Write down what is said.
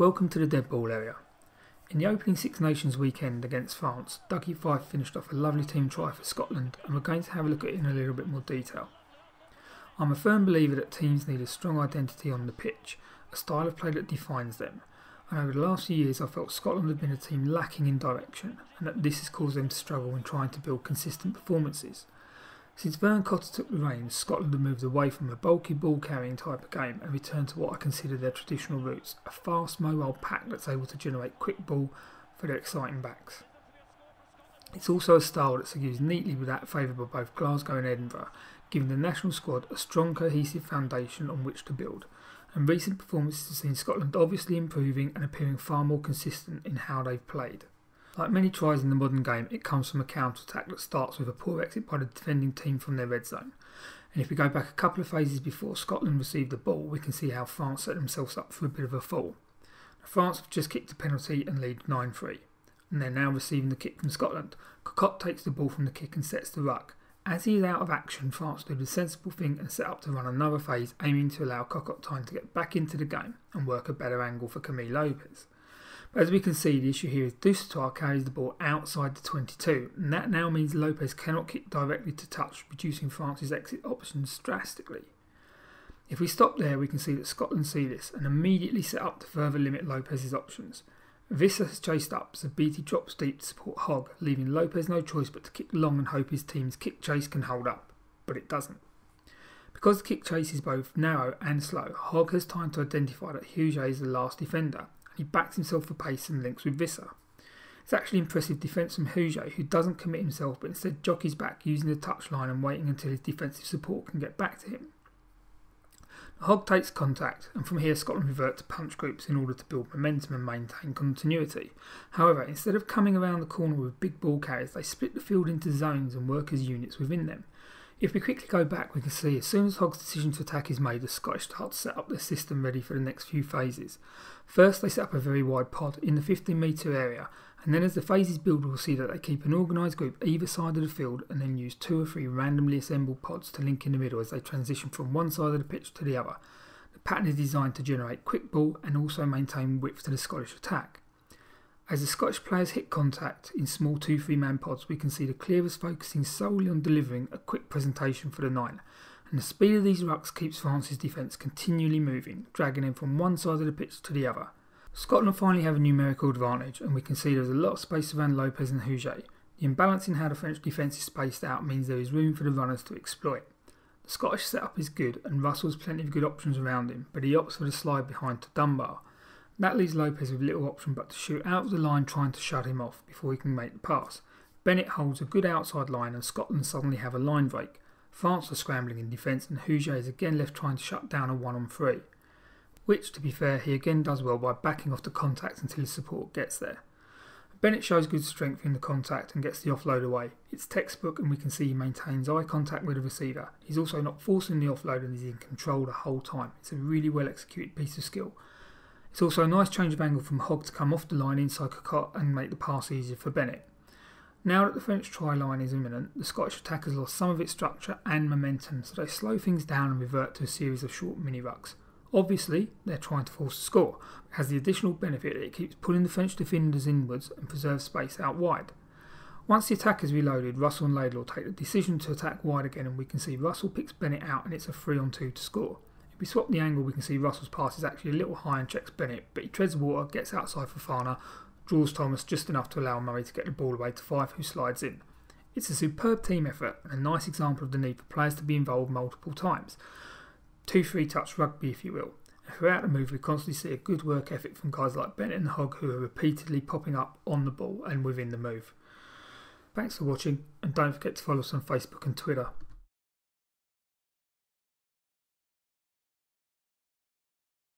Welcome to the dead ball area. In the opening Six Nations weekend against France, Dougie Fife finished off a lovely team try for Scotland, and we're going to have a look at it in a little bit more detail. I'm a firm believer that teams need a strong identity on the pitch, a style of play that defines them, and over the last few years I felt Scotland have been a team lacking in direction, and that this has caused them to struggle in trying to build consistent performances. Since Vern Cotter took the reins, Scotland have moved away from a bulky ball-carrying type of game and returned to what I consider their traditional roots, a fast, mobile pack that's able to generate quick ball for their exciting backs. It's also a style that's used neatly with that favoured by both Glasgow and Edinburgh, giving the national squad a strong, cohesive foundation on which to build, and recent performances have seen Scotland obviously improving and appearing far more consistent in how they've played. Like many tries in the modern game, it comes from a counter-attack that starts with a poor exit by the defending team from their red zone. And if we go back a couple of phases before Scotland received the ball, we can see how France set themselves up for a bit of a fall. France have just kicked a penalty and lead 9-3, and they're now receiving the kick from Scotland. Cocotte takes the ball from the kick and sets the ruck. As he is out of action, France do the sensible thing and set up to run another phase, aiming to allow Cocotte time to get back into the game and work a better angle for Camille Lopez. But as we can see, the issue here is Dusautoir carries the ball outside the 22, and that now means Lopez cannot kick directly to touch, reducing France's exit options drastically. If we stop there, we can see that Scotland see this and immediately set up to further limit Lopez's options. Visser has chased up, so Beattie drops deep to support Hogg, leaving Lopez no choice but to kick long and hope his team's kick chase can hold up, but it doesn't. Because the kick chase is both narrow and slow, Hogg has time to identify that Huget is the last defender. He backs himself for pace and links with Visser. It's actually impressive defence from Huget, who doesn't commit himself but instead jockeys back using the touchline and waiting until his defensive support can get back to him. Hogg takes contact, and from here Scotland revert to punch groups in order to build momentum and maintain continuity. However, instead of coming around the corner with big ball carriers, they split the field into zones and work as units within them. If we quickly go back, we can see as soon as Hogg's decision to attack is made, the Scottish start to set up their system ready for the next few phases. First, they set up a very wide pod in the 15-metre area, and then as the phases build, we'll see that they keep an organised group either side of the field and then use 2 or 3 randomly assembled pods to link in the middle as they transition from one side of the pitch to the other. The pattern is designed to generate quick ball and also maintain width to the Scottish attack. As the Scottish players hit contact in small 2-3 man pods, we can see the clearers focusing solely on delivering a quick presentation for the 9, and the speed of these rucks keeps France's defence continually moving, dragging them from one side of the pitch to the other. Scotland finally have a numerical advantage, and we can see there is a lot of space around Lopez and Huget. The imbalance in how the French defence is spaced out means there is room for the runners to exploit. The Scottish setup is good, and Russell has plenty of good options around him, but he opts for the slide behind to Dunbar. That leaves Lopez with little option but to shoot out of the line trying to shut him off before he can make the pass. Bennett holds a good outside line and Scotland suddenly have a line break. France are scrambling in defence and Huget is again left trying to shut down a 1-on-3. Which, to be fair, he again does well by backing off the contact until his support gets there. Bennett shows good strength in the contact and gets the offload away. It's textbook and we can see he maintains eye contact with the receiver. He's also not forcing the offload and is in control the whole time. It's a really well executed piece of skill. It's also a nice change of angle from Hogg to come off the line inside Cocotte and make the pass easier for Bennett. Now that the French try line is imminent, the Scottish attack has lost some of its structure and momentum, so they slow things down and revert to a series of short mini-rucks. Obviously, they're trying to force a score, but it has the additional benefit that it keeps pulling the French defenders inwards and preserves space out wide. Once the attack is reloaded, Russell and Laidlaw take the decision to attack wide again, and we can see Russell picks Bennett out and it's a 3-on-2 to score. If we swap the angle, we can see Russell's pass is actually a little high and checks Bennett, but he treads water, gets outside Fofana, draws Thomas just enough to allow Murray to get the ball away to Fife, who slides in. It's a superb team effort and a nice example of the need for players to be involved multiple times. 2-3 touch rugby, if you will. And throughout the move, we constantly see a good work ethic from guys like Bennett and Hogg, who are repeatedly popping up on the ball and within the move. Thanks for watching, and don't forget to follow us on Facebook and Twitter.